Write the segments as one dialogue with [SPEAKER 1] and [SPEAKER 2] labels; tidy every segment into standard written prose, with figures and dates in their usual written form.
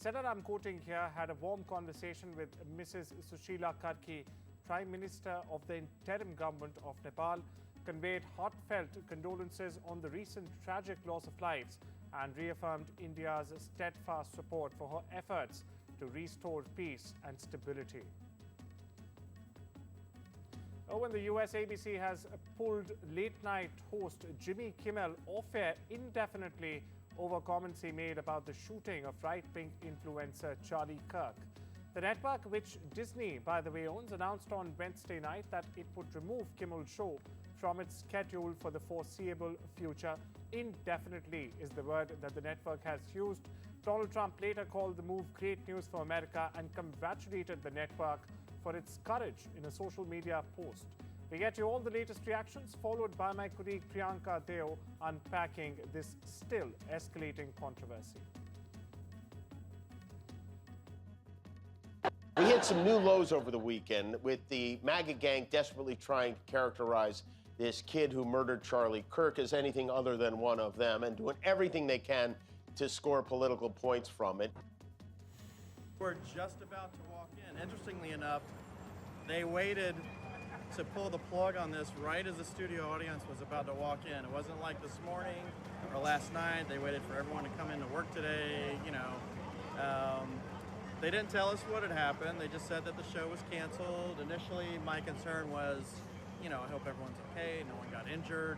[SPEAKER 1] said, and I'm quoting here, had a warm conversation with Mrs. Sushila Karki, Prime Minister of the interim government of Nepal, conveyed heartfelt condolences on the recent tragic loss of lives and reaffirmed India's steadfast support for her efforts to restore peace and stability. When the US ABC has pulled late-night host Jimmy Kimmel off air indefinitely over comments he made about the shooting of right-wing influencer Charlie Kirk. The network, which Disney, by the way, owns, announced on Wednesday night that it would remove Kimmel's show from its schedule for the foreseeable future. Indefinitely is the word that the network has used. Donald Trump later called the move great news for America and congratulated the network for its courage in a social media post. We get you all the latest reactions, followed by my colleague Priyanka Deo unpacking this still escalating controversy.
[SPEAKER 2] We hit some new lows over the weekend with the MAGA gang desperately trying to characterize this kid who murdered Charlie Kirk as anything other than one of them and doing everything they can to score political points from it.
[SPEAKER 3] We're just about to walk in. Interestingly enough, they waited to pull the plug on this right as the studio audience was about to walk in. It wasn't like this morning or last night. They waited for everyone to come into work today, They didn't tell us what had happened. They just said that the show was canceled. Initially, my concern was, I hope everyone's okay, no one got injured.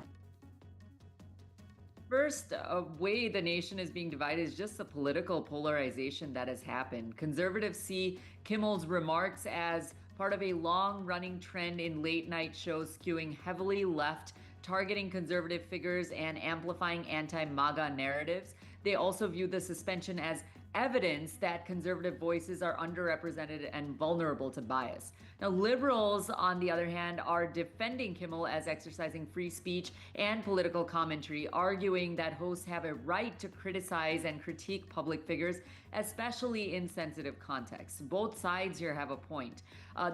[SPEAKER 4] First, a way the nation is being divided is just the political polarization that has happened. Conservatives see Kimmel's remarks as part of a long-running trend in late-night shows skewing heavily left, targeting conservative figures and amplifying anti-MAGA narratives. They also view the suspension as evidence that conservative voices are underrepresented and vulnerable to bias. Now, liberals, on the other hand, are defending Kimmel as exercising free speech and political commentary, arguing that hosts have a right to criticize and critique public figures, especially in sensitive contexts. Both sides here have a point.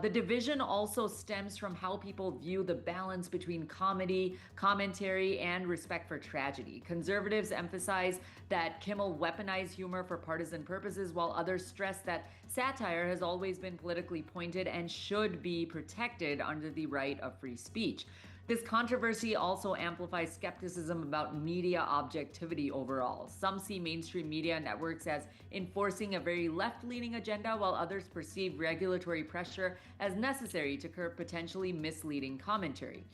[SPEAKER 4] The division also stems from how people view the balance between comedy, commentary, and respect for tragedy. Conservatives emphasize that Kimmel weaponized humor for partisan purposes, while others stress that satire has always been politically pointed and should be protected under the right of free speech. This controversy also amplifies skepticism about media objectivity overall. Some see mainstream media networks as enforcing a very left-leaning agenda, while others perceive regulatory pressure as necessary to curb potentially misleading commentary.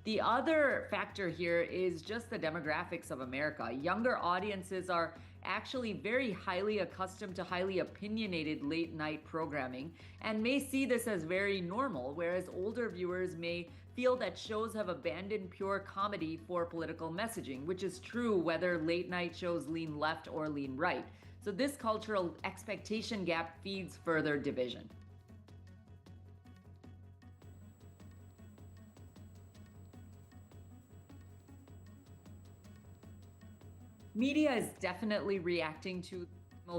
[SPEAKER 4] The other factor here is just the demographics of America. Younger audiences are actually very highly accustomed to highly opinionated late night programming and may see this as very normal, whereas older viewers may feel that shows have abandoned pure comedy for political messaging, which is true whether late night shows lean left or lean right. So this cultural expectation gap feeds further division. Media is definitely reacting to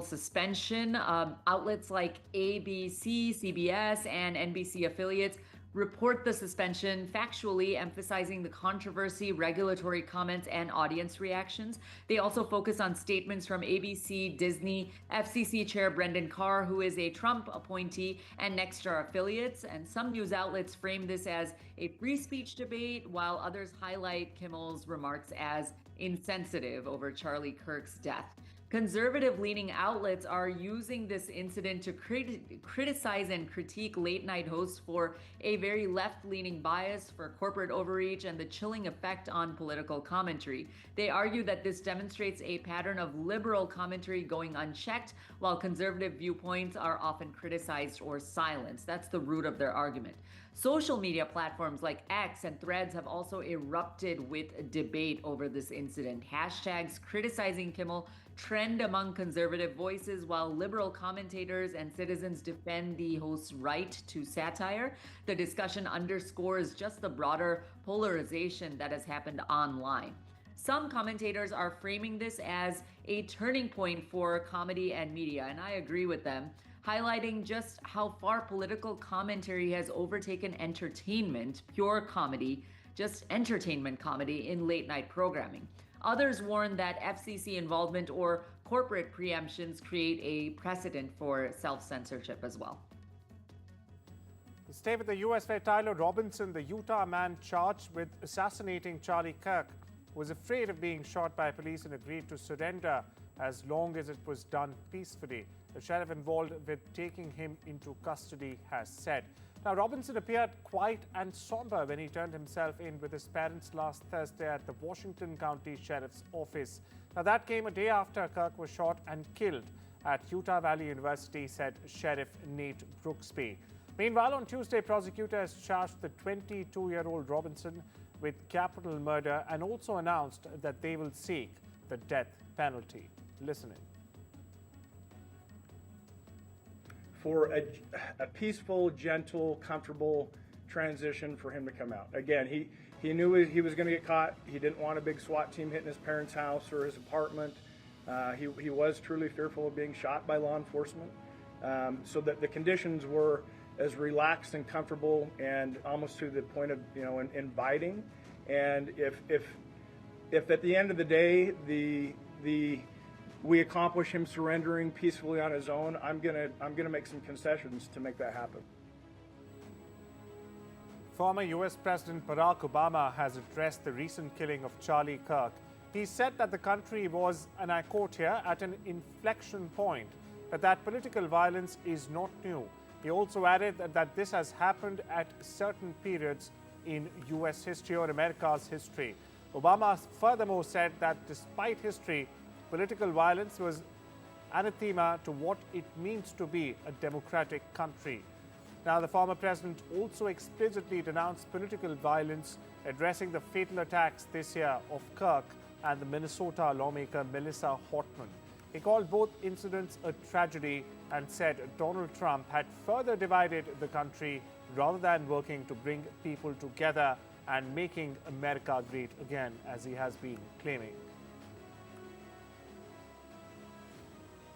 [SPEAKER 4] suspension. Outlets like ABC, CBS, and NBC affiliates report the suspension factually, emphasizing the controversy, regulatory comments, and audience reactions. They also focus on statements from ABC, Disney, FCC Chair Brendan Carr, who is a Trump appointee, and Nexstar affiliates. And some news outlets frame this as a free speech debate, while others highlight Kimmel's remarks as insensitive over Charlie Kirk's death. Conservative-leaning outlets are using this incident to criticize and critique late-night hosts for a very left-leaning bias, for corporate overreach, and the chilling effect on political commentary. They argue that this demonstrates a pattern of liberal commentary going unchecked, while conservative viewpoints are often criticized or silenced. That's the root of their argument. Social media platforms like X and Threads have also erupted with debate over this incident. Hashtags criticizing Kimmel trend among conservative voices, while liberal commentators and citizens defend the host's right to satire. The discussion underscores just the broader polarization that has happened online. Some commentators are framing this as a turning point for comedy and media, and I agree with them, highlighting just how far political commentary has overtaken entertainment, pure comedy, just entertainment comedy in late night programming. Others warn that FCC involvement or corporate preemptions create a precedent for self-censorship as well.
[SPEAKER 1] Stay with the U.S. where Tyler Robinson, the Utah man charged with assassinating Charlie Kirk, was afraid of being shot by police and agreed to surrender as long as it was done peacefully. The sheriff involved with taking him into custody has said. Now, Robinson appeared quiet and somber when he turned himself in with his parents last Thursday at the Washington County Sheriff's Office. Now, that came a day after Kirk was shot and killed at Utah Valley University, said Sheriff Nate Brooksby. Meanwhile, on Tuesday, prosecutors charged the 22-year-old Robinson with capital murder and also announced that they will seek the death penalty. Listen in.
[SPEAKER 5] For a peaceful, gentle, comfortable transition for him to come out. Again, he knew he was going to get caught. He didn't want a big SWAT team hitting his parents' house or his apartment. He was truly fearful of being shot by law enforcement. So that the conditions were as relaxed and comfortable and almost to the point of, inviting. And if at the end of the day we accomplish him surrendering peacefully on his own, I'm gonna make some concessions to make that happen.
[SPEAKER 1] Former U.S. President Barack Obama has addressed the recent killing of Charlie Kirk. He said that the country was, and I quote here, at an inflection point, but that political violence is not new. He also added that this has happened at certain periods in U.S. history or America's history. Obama furthermore said that despite history, political violence was anathema to what it means to be a democratic country. Now, the former president also explicitly denounced political violence, addressing the fatal attacks this year of Kirk and the Minnesota lawmaker Melissa Hortman. He called both incidents a tragedy and said Donald Trump had further divided the country rather than working to bring people together and making America great again, as he has been claiming.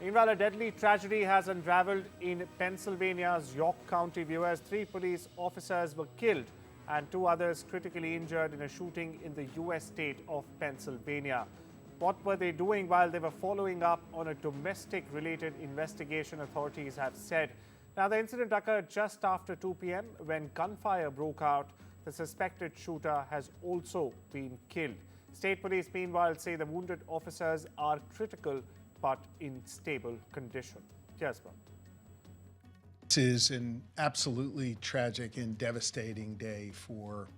[SPEAKER 1] Meanwhile, a deadly tragedy has unraveled in Pennsylvania's York County. Viewers, 3 police officers were killed and 2 others critically injured in a shooting in the U.S. state of Pennsylvania. What were they doing while they were following up on a domestic-related investigation, authorities have said. Now, the incident occurred just after 2 p.m. when gunfire broke out. The suspected shooter has also been killed. State police, meanwhile, say the wounded officers are critical but in stable condition. Yes, Bob.
[SPEAKER 6] This is an absolutely tragic and devastating day for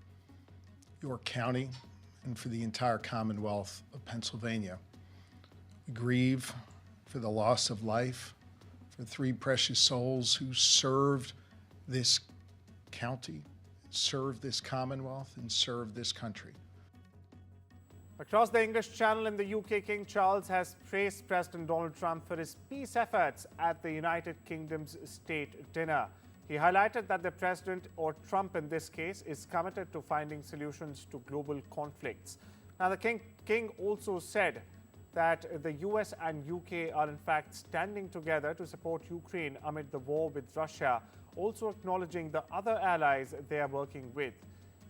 [SPEAKER 6] York County and for the entire Commonwealth of Pennsylvania. We grieve for the loss of life for 3 precious souls who served this county, served this Commonwealth, and served this country.
[SPEAKER 1] Across the English Channel in the UK, King Charles has praised President Donald Trump for his peace efforts at the United Kingdom's state dinner. He highlighted that the president, or Trump in this case, is committed to finding solutions to global conflicts. Now, the King also said that the US and UK are in fact standing together to support Ukraine amid the war with Russia, also acknowledging the other allies they are working with.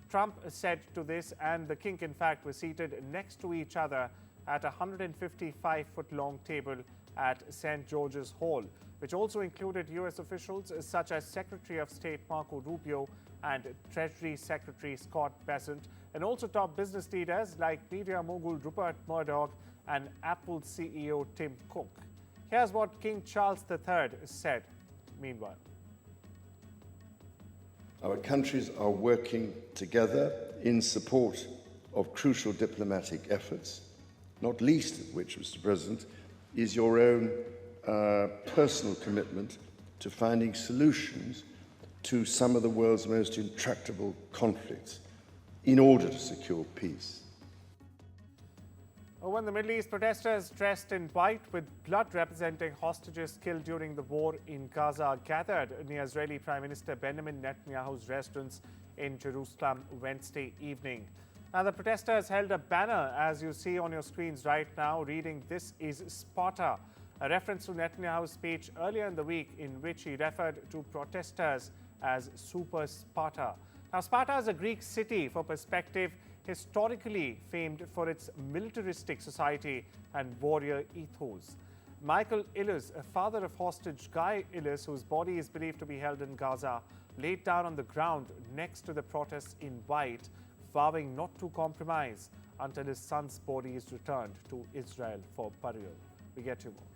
[SPEAKER 1] Trump said to this, and the King, in fact, were seated next to each other at a 155-foot-long table at St. George's Hall, which also included U.S. officials such as Secretary of State Marco Rubio and Treasury Secretary Scott Bessent, and also top business leaders like media mogul Rupert Murdoch and Apple CEO Tim Cook. Here's what King Charles III said meanwhile.
[SPEAKER 7] Our countries are working together in support of crucial diplomatic efforts, not least of which, Mr. President, is your own personal commitment to finding solutions to some of the world's most intractable conflicts in order to secure peace.
[SPEAKER 1] When the Middle East, protesters dressed in white with blood representing hostages killed during the war in Gaza gathered near Israeli Prime Minister Benjamin Netanyahu's residence in Jerusalem Wednesday evening. Now, the protesters held a banner, as you see on your screens right now, reading "This is Sparta," a reference to Netanyahu's speech earlier in the week in which he referred to protesters as Super Sparta. Now, Sparta is a Greek city. For perspective, historically famed for its militaristic society and warrior ethos. Michael Illes, a father of hostage Guy Illes, whose body is believed to be held in Gaza, laid down on the ground next to the protests in white, vowing not to compromise until his son's body is returned to Israel for burial. We get you more.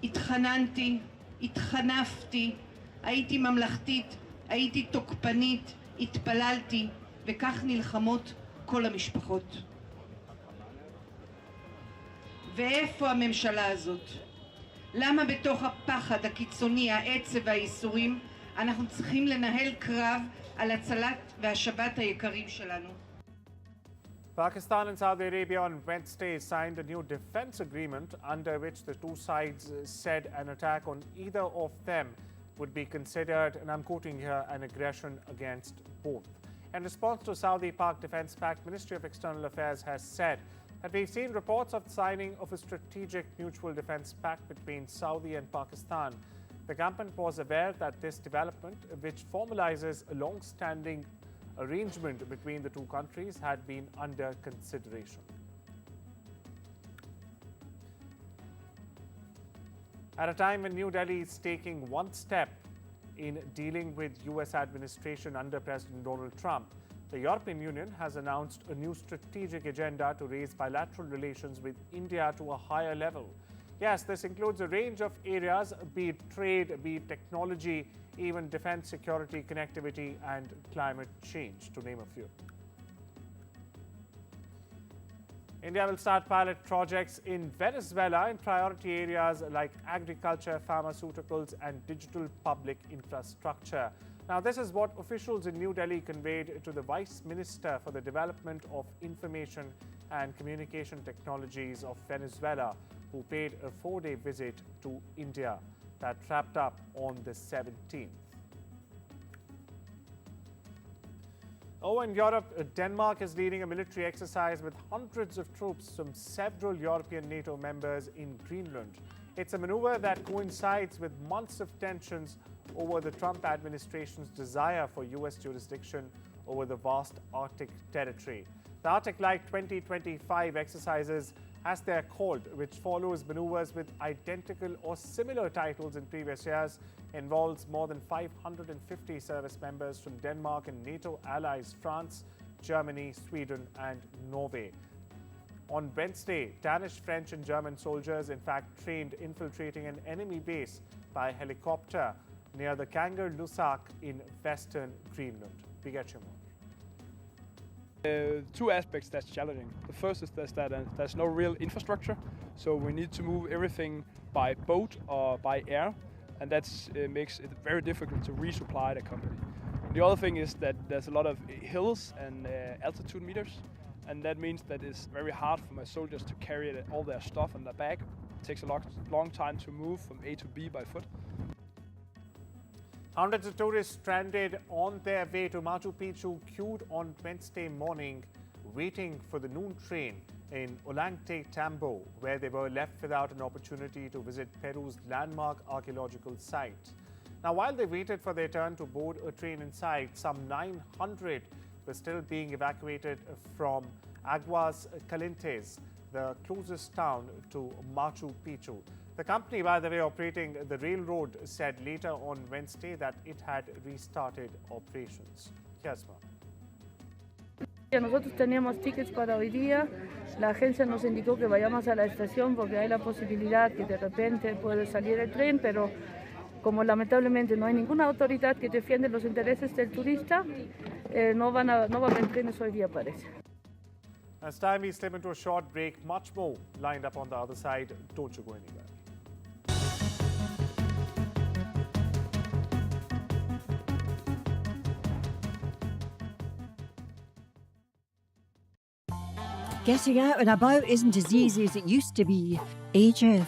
[SPEAKER 8] התחננתי, התחנפתי, הייתי ממלכתית, הייתי תוקפנית, התפללתי, וכך נלחמות כל המשפחות. ואיפה הממשלה הזאת? למה בתוך הפחד הקיצוני, העצב והייסורים, אנחנו צריכים לנהל קרב על הצלת והשבת היקרים שלנו?
[SPEAKER 1] Pakistan and Saudi Arabia on Wednesday signed a new defense agreement under which the two sides said an attack on either of them would be considered, and I'm quoting here, an aggression against both. In response to Saudi-Pak Defense Pact, Ministry of External Affairs has said that we've seen reports of the signing of a strategic mutual defense pact between Saudi and Pakistan. The government was aware that this development, which formalizes a long-standing arrangement between the two countries, had been under consideration. At a time when New Delhi is taking one step in dealing with US administration under President Donald Trump, the European Union has announced a new strategic agenda to raise bilateral relations with India to a higher level. Yes, this includes a range of areas, be it trade, be it technology, even defense, security, connectivity, and climate change, to name a few. India will start pilot projects in Venezuela in priority areas like agriculture, pharmaceuticals, and digital public infrastructure. Now, this is what officials in New Delhi conveyed to the Vice Minister for the Development of Information and Communication Technologies of Venezuela, who paid a 4-day visit to India. That wrapped up on the 17th. Over in Europe, Denmark is leading a military exercise with hundreds of troops from several European NATO members in Greenland. It's a maneuver that coincides with months of tensions over the Trump administration's desire for US jurisdiction over the vast Arctic territory. The Arctic Light 2025 exercises, as they're called, which follows maneuvers with identical or similar titles in previous years, involves more than 550 service members from Denmark and NATO allies France, Germany, Sweden, and Norway. On Wednesday, Danish, French, and German soldiers, in fact, trained infiltrating an enemy base by helicopter near the Kangerlussuaq in western Greenland. We get you more.
[SPEAKER 9] Two aspects that's challenging. The first is that there's no real infrastructure, so we need to move everything by boat or by air, and that makes it very difficult to resupply the company. The other thing is that there's a lot of hills and altitude meters, and that means that it's very hard for my soldiers to carry all their stuff on their back. It takes a long time to move from A to B by foot.
[SPEAKER 1] Hundreds of tourists stranded on their way to Machu Picchu queued on Wednesday morning, waiting for the noon train in Ollantaytambo, where they were left without an opportunity to visit Peru's landmark archaeological site. Now, while they waited for their turn to board a train inside, some 900 were still being evacuated from Aguas Calientes, the closest town to Machu Picchu. The company, by the way, operating the railroad, said later on Wednesday that it had restarted operations. Here's more.
[SPEAKER 10] Nosotros teníamos tickets para hoy día. La agencia nos indicó que vayamos a la estación porque hay la posibilidad que de repente puede salir el tren, pero como lamentablemente no hay ninguna autoridad que defiende los intereses del turista, no van a haber trenes hoy día, parece.
[SPEAKER 1] As time we slip into a short break, much more lined up on the other side. Don't you go anywhere.
[SPEAKER 11] Getting out and about isn't as easy as it used to be. HF.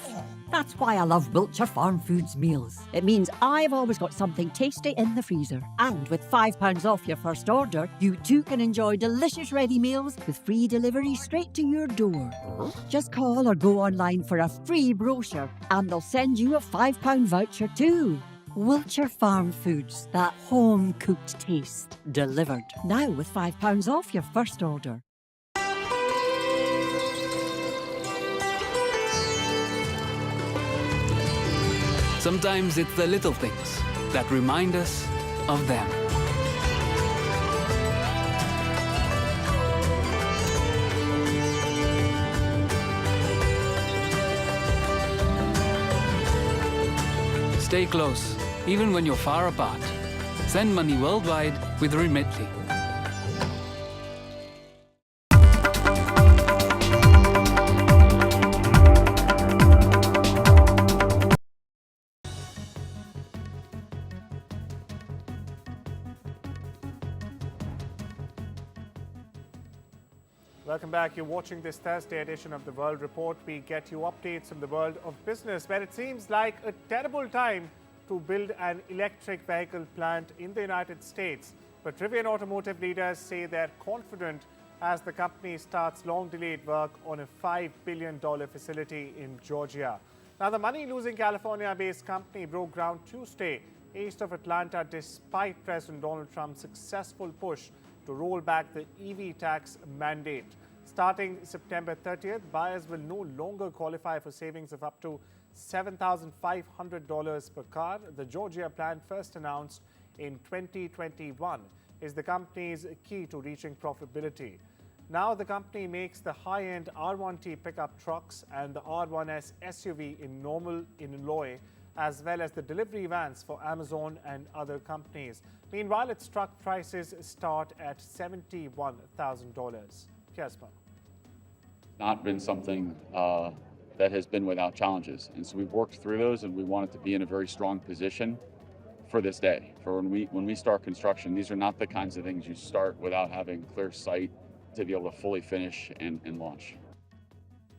[SPEAKER 11] That's why I love Wiltshire Farm Foods meals. It means I've always got something tasty in the freezer. And with £5 off your first order, you too can enjoy delicious ready meals with free delivery straight to your door. Just call or go online for a free brochure and they'll send you a £5 voucher too. Wiltshire Farm Foods, that home-cooked taste, delivered. Now with £5 off your first order.
[SPEAKER 12] Sometimes it's the little things that remind us of them. Stay close, even when you're far apart. Send money worldwide with Remitly.
[SPEAKER 1] Welcome back. You're watching this Thursday edition of the World Report. We get you updates from the world of business, where it seems like a terrible time to build an electric vehicle plant in the United States. But Rivian automotive leaders say they're confident as the company starts long-delayed work on a $5 billion facility in Georgia. Now, the money-losing California-based company broke ground Tuesday east of Atlanta despite President Donald Trump's successful push to roll back the EV tax mandate. Starting September 30th, buyers will no longer qualify for savings of up to $7,500 per car. The Georgia plant, first announced in 2021, is the company's key to reaching profitability. Now the company makes the high-end R1T pickup trucks and the R1S SUV in Normal, Illinois, as well as the delivery vans for Amazon and other companies. Meanwhile, its truck prices start at $71,000. Casper.
[SPEAKER 13] Not been something that has been without challenges. And so we've worked through those, and we wanted to be in a very strong position for this day. For when we start construction, these are not the kinds of things you start without having clear sight to be able to fully finish and launch.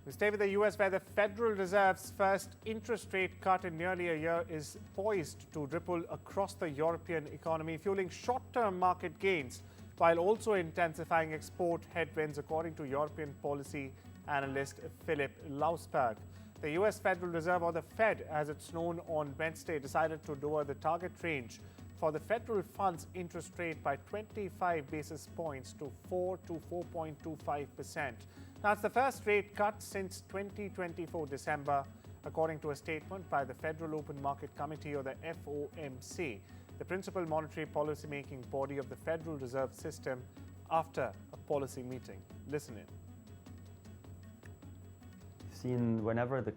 [SPEAKER 1] We stay with the U.S., where the Federal Reserve's first interest rate cut in nearly a year is poised to ripple across the European economy, fueling short-term market gains while also intensifying export headwinds, according to European policy analyst Philip Lausberg. The U.S. Federal Reserve, or the Fed as it's known, on Wednesday decided to lower the target range for the federal funds interest rate by 25 basis points to 4 to 4.25%. Now, it's the first rate cut since 2024 December, according to a statement by the Federal Open Market Committee, or the FOMC, the principal monetary policy-making body of the Federal Reserve System, after a policy meeting. Listen in.
[SPEAKER 14] We've seen whenever the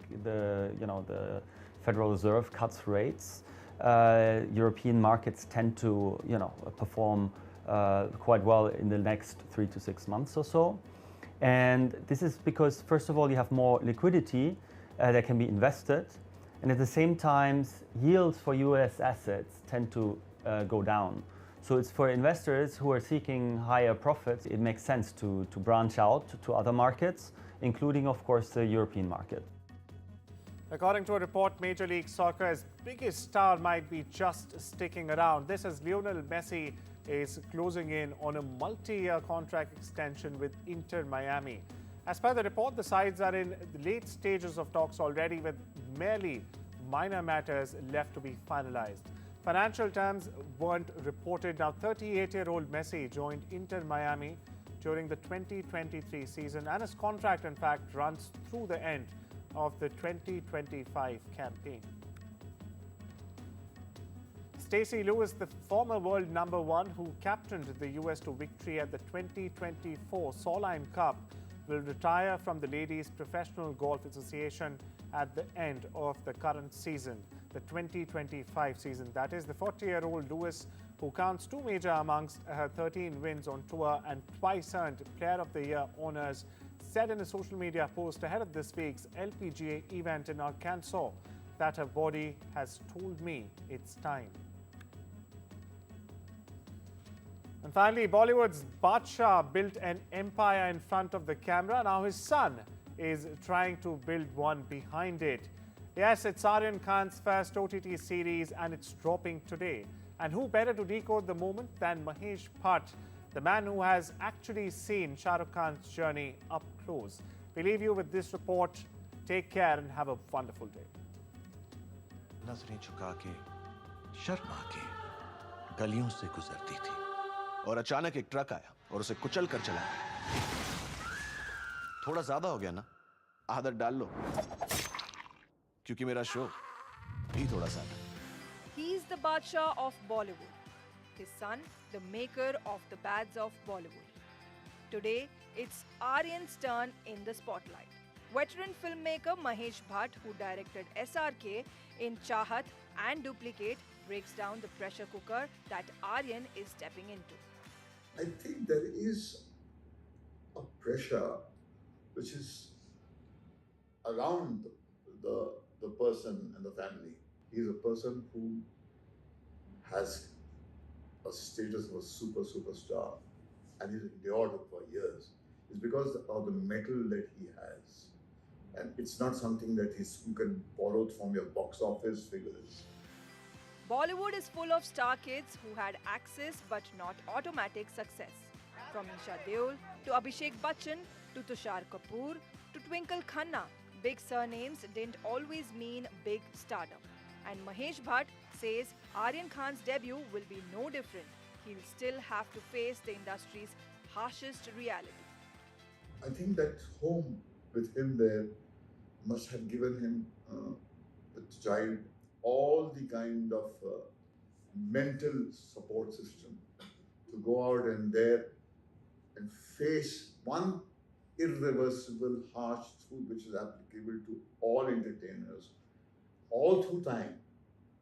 [SPEAKER 14] Federal Reserve cuts rates, European markets tend to perform quite well in the next 3 to 6 months or so. And this is because, first of all, you have more liquidity that can be invested, and at the same time, yields for US assets tend to go down. So it's for investors who are seeking higher profits, it makes sense to branch out to other markets, including, of course, the European market.
[SPEAKER 1] According to a report, Major League Soccer's biggest star might be just sticking around. This as Lionel Messi is closing in on a multi-year contract extension with Inter Miami. As per the report, the sides are in the late stages of talks already, with merely minor matters left to be finalized. Financial terms weren't reported. Now, 38-year-old Messi joined Inter Miami during the 2023 season, and his contract, in fact, runs through the end of the 2025 campaign. Stacey Lewis, the former world #1 who captained the US to victory at the 2024 Solheim Cup, will retire from the Ladies Professional Golf Association at the end of the current season, the 2025 season. That is, the 40-year-old Lewis, who counts 2 major amongst her 13 wins on tour and twice earned Player of the Year honors, said in a social media post ahead of this week's LPGA event in Arkansas that her body has told me it's time. And finally, Bollywood's Badshah built an empire in front of the camera. Now his son is trying to build one behind it. Yes, it's Arjun Khan's first OTT series, and it's dropping today. And who better to decode the moment than Mahesh Bhatt, the man who has actually seen Shah Rukh Khan's journey up close. We leave you with this report. Take care and have a wonderful day.
[SPEAKER 15] नजरें झुका के शर्मा के गलियों से गुजरती थी और अचानक एक ट्रक आया और उसे कुचल कर चला गया। थोड़ा ज्यादा हो गया ना? आदत डाल लो, क्योंकि मेरा शो भी थोड़ा सा है।
[SPEAKER 16] He's the Badshah of Bollywood. His son, the maker of the bads of Bollywood. Today, it's Aryan's turn in the spotlight. Veteran filmmaker Mahesh Bhatt, who directed SRK in Chahat and Duplicate, breaks down the pressure cooker that Aryan is stepping into.
[SPEAKER 17] I think there is a pressure which is around the person and the family. He's a person who has a status of a superstar and he's endured it for years. It's because of the metal that he has. And it's not something that you can borrow from your box office figures.
[SPEAKER 16] Bollywood is full of star kids who had access but not automatic success. From Isha Deol to Abhishek Bachchan to Tushar Kapoor to Twinkle Khanna, big surnames didn't always mean big stardom. And Mahesh Bhatt says Aryan Khan's debut will be no different. He'll still have to face the industry's harshest reality.
[SPEAKER 17] I think that home with him there must have given him, the child, all the kind of mental support system to go out and there and face one irreversible harsh truth which is applicable to all entertainers. All through time,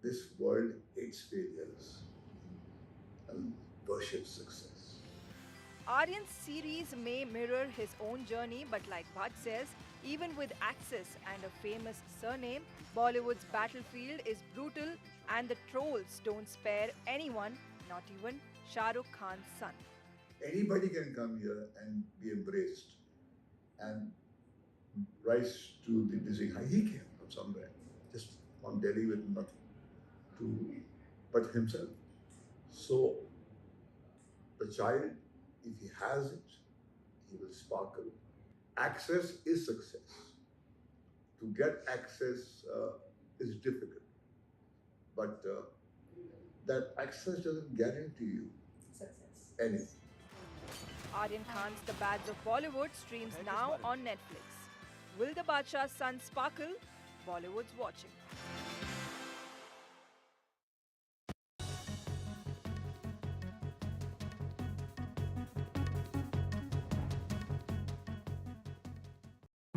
[SPEAKER 17] this world hates failures and worships success.
[SPEAKER 16] Aryan's series may mirror his own journey, but like Bhatt says, even with access and a famous surname, Bollywood's battlefield is brutal and the trolls don't spare anyone, not even Shah Rukh Khan's son.
[SPEAKER 17] Anybody can come here and be embraced and rise to the dizzying height. He came from somewhere, just from Delhi with nothing but himself. So the child, if he has it, he will sparkle. Access is success. To get access is difficult, but that access doesn't guarantee you anything.
[SPEAKER 16] Aryan Khan's The Bads of Bollywood streams now on Netflix. Will the Badshah's son sparkle? Bollywood's watching.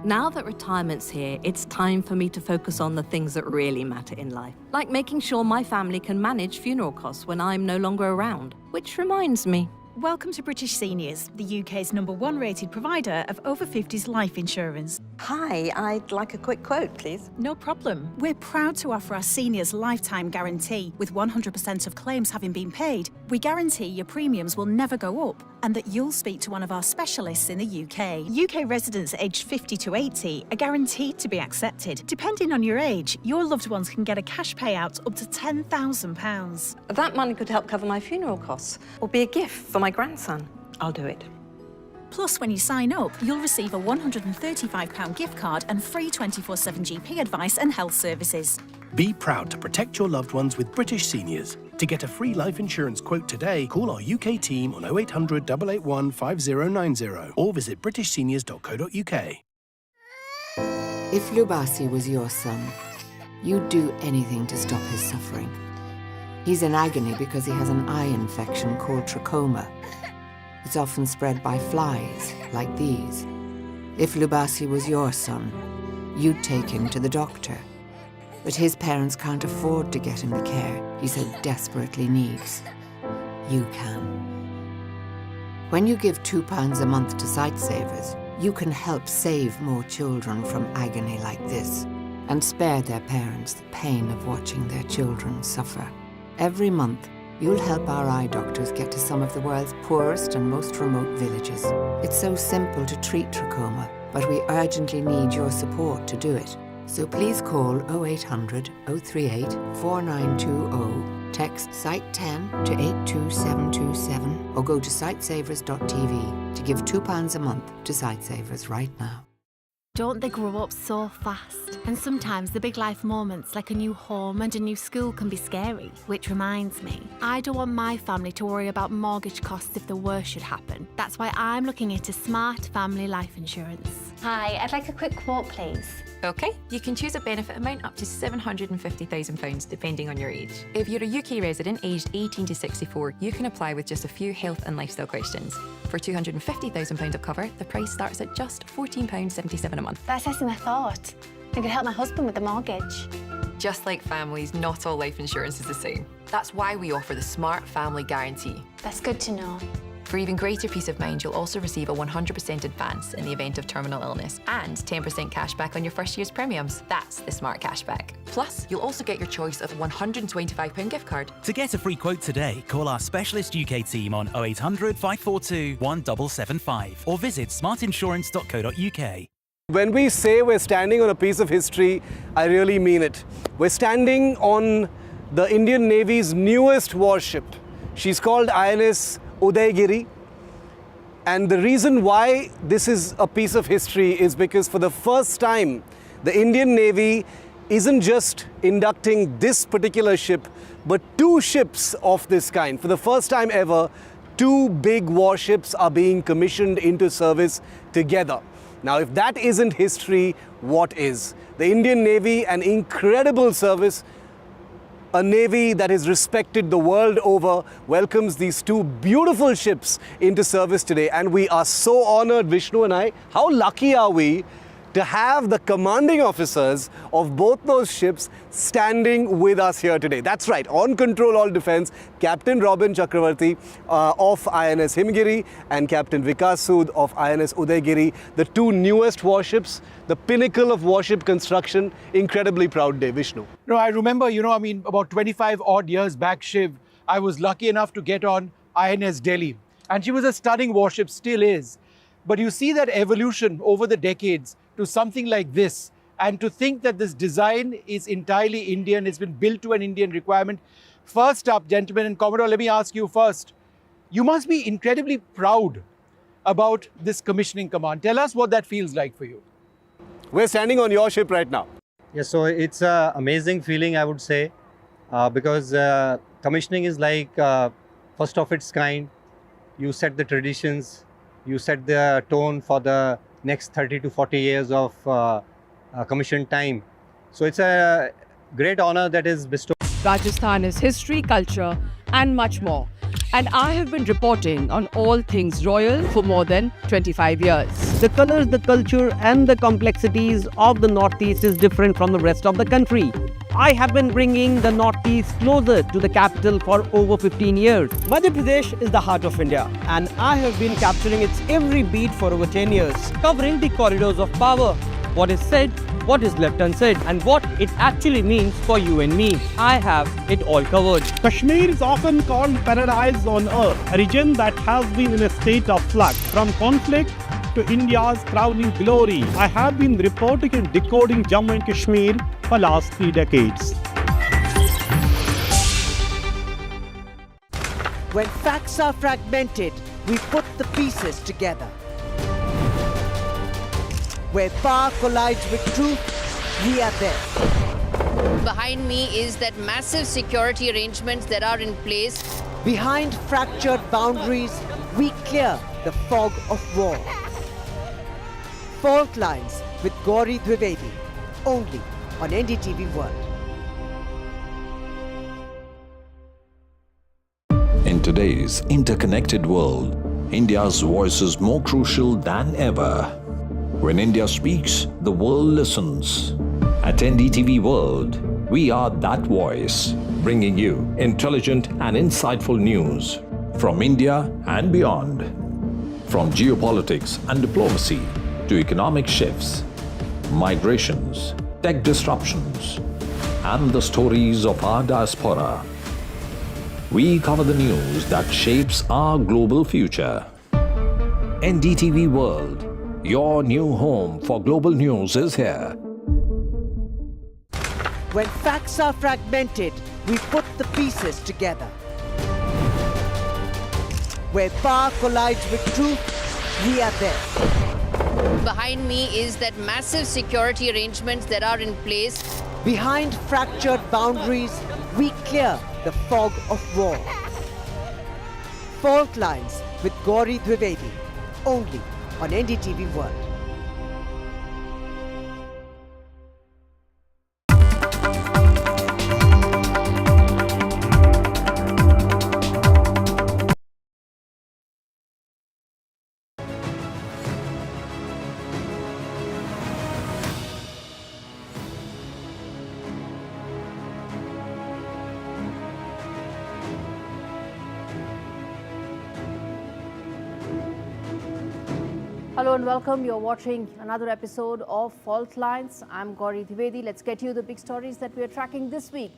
[SPEAKER 18] Now that retirement's here, it's time for me to focus on the things that really matter in life, like making sure my family can manage funeral costs when I'm no longer around. Which reminds me,
[SPEAKER 19] Welcome to British Seniors, the UK's #1 rated provider of over 50s life insurance.
[SPEAKER 18] Hi, I'd like a quick quote, please.
[SPEAKER 19] No problem. We're proud to offer our seniors lifetime guarantee. With 100% of claims having been paid, we guarantee your premiums will never go up and that you'll speak to one of our specialists in the UK. UK residents aged 50 to 80 are guaranteed to be accepted. Depending on your age, your loved ones can get a cash payout up to £10,000.
[SPEAKER 18] That money could help cover my funeral costs or be a gift for my grandson. I'll do it.
[SPEAKER 19] Plus, when you sign up, you'll receive a £135 gift card and free 24/7 GP advice and health services.
[SPEAKER 20] Be proud to protect your loved ones with British Seniors. To get a free life insurance quote today, call our UK team on 0800 881 5090 or visit britishseniors.co.uk.
[SPEAKER 21] If Lubasi was your son, you'd do anything to stop his suffering. He's in agony because he has an eye infection called trachoma. It's often spread by flies, like these. If Lubasi was your son, you'd take him to the doctor. But his parents can't afford to get him the care he so desperately needs. You can. When you give £2 a month to Sightsavers, you can help save more children from agony like this and spare their parents the pain of watching their children suffer. Every month, you'll help our eye doctors get to some of the world's poorest and most remote villages. It's so simple to treat trachoma, but we urgently need your support to do it. So please call 0800 038 4920, text Site10 to 82727, or go to sightsavers.tv to give £2 a month to Sightsavers right now.
[SPEAKER 2] Don't they grow up so fast? And sometimes the big life moments like a new home and a new school can be scary. Which reminds me, I don't want my family to worry about mortgage costs if the worst should happen. That's why I'm looking into smart family life insurance.
[SPEAKER 22] Hi, I'd like a quick quote, please.
[SPEAKER 23] OK, you can choose a benefit amount up to £750,000 depending on your age. If you're a UK resident aged 18 to 64, you can apply with just a few health and lifestyle questions. For £250,000 of cover, the price starts at just £14.77 a month.
[SPEAKER 22] That's less than I thought. I could help my husband with the mortgage.
[SPEAKER 23] Just like families, not all life insurance is the same. That's why we offer the Smart Family Guarantee.
[SPEAKER 22] That's good to know.
[SPEAKER 23] For even greater peace of mind, you'll also receive a 100% advance in the event of terminal illness and 10% cash back on your first year's premiums. That's the Smart Cashback. Plus, you'll also get your choice of a £125 gift card.
[SPEAKER 24] To get a free quote today, call our specialist UK team on 0800 542 1775 or visit smartinsurance.co.uk.
[SPEAKER 25] When we say we're standing on a piece of history, I really mean it. We're standing on the Indian Navy's newest warship. She's called INS Udaygiri, and the reason why this is a piece of history is because for the first time the Indian Navy isn't just inducting this particular ship but two ships of this kind. For the first time ever, two big warships are being commissioned into service together. Now if that isn't history, what is? The Indian Navy, an incredible service, a navy that is respected the world over, welcomes these two beautiful ships into service today. And we are so honored, Vishnu and I. How lucky are we to have the commanding officers of both those ships standing with us here today? That's right, on Control All Defense, Captain Robin Chakravarti of INS Himgiri and Captain Vikas Sood of INS Udaygiri, the two newest warships, the pinnacle of warship construction. Incredibly proud day, Vishnu.
[SPEAKER 26] No, I remember, about 25 odd years back, Shiv, I was lucky enough to get on INS Delhi. And she was a stunning warship, still is. But you see that evolution over the decades to something like this, and to think that this design is entirely Indian, it's been built to an Indian requirement. First up, gentlemen, and Commodore, let me ask you first. You must be incredibly proud about this commissioning command. Tell us what that feels like for you.
[SPEAKER 25] We're standing on your ship right now.
[SPEAKER 27] Yeah, so it's an amazing feeling, I would say, because commissioning is like first of its kind. You set the traditions, you set the tone for the next 30 to 40 years of commission time. So it's a great honor that is bestowed.
[SPEAKER 28] Rajasthan is history, culture and much more. And I have been reporting on all things royal for more than 25 years.
[SPEAKER 29] The colors, the culture and the complexities of the Northeast is different from the rest of the country. I have been bringing the Northeast closer to the capital for over 15 years. Madhya Pradesh is the heart of India, and I have been capturing its every beat for over 10 years, covering the corridors of power, what is said, what is left unsaid, and what it actually means for you and me. I have it all covered.
[SPEAKER 30] Kashmir is often called paradise on earth, a region that has been in a state of flux from conflict to India's crowning glory. I have been reporting and decoding Jammu and Kashmir for last 3 decades.
[SPEAKER 31] When facts are fragmented, we put the pieces together. Where power collides with truth, we are there.
[SPEAKER 32] Behind me is that massive security arrangements that are in place.
[SPEAKER 31] Behind fractured boundaries, we clear the fog of war. Fault Lines with Gauri Dwivedi, only on NDTV World.
[SPEAKER 33] In today's interconnected world, India's voice is more crucial than ever. When India speaks, the world listens. At NDTV World, we are that voice, bringing you intelligent and insightful news from India and beyond. From geopolitics and diplomacy to economic shifts, migrations, tech disruptions, and the stories of our diaspora. We cover the news that shapes our global future. NDTV World, your new home for global news, is here.
[SPEAKER 31] When facts are fragmented, we put the pieces together. Where power collides with truth, we are there.
[SPEAKER 32] Behind me is that massive security arrangements that are in place.
[SPEAKER 31] Behind fractured boundaries, we clear the fog of war. Fault Lines with Gauri Dwivedi, only on NDTV World.
[SPEAKER 1] Hello and welcome. You're watching another episode of Fault Lines. I'm Gauri Dwivedi. Let's get you the big stories that we are tracking this week.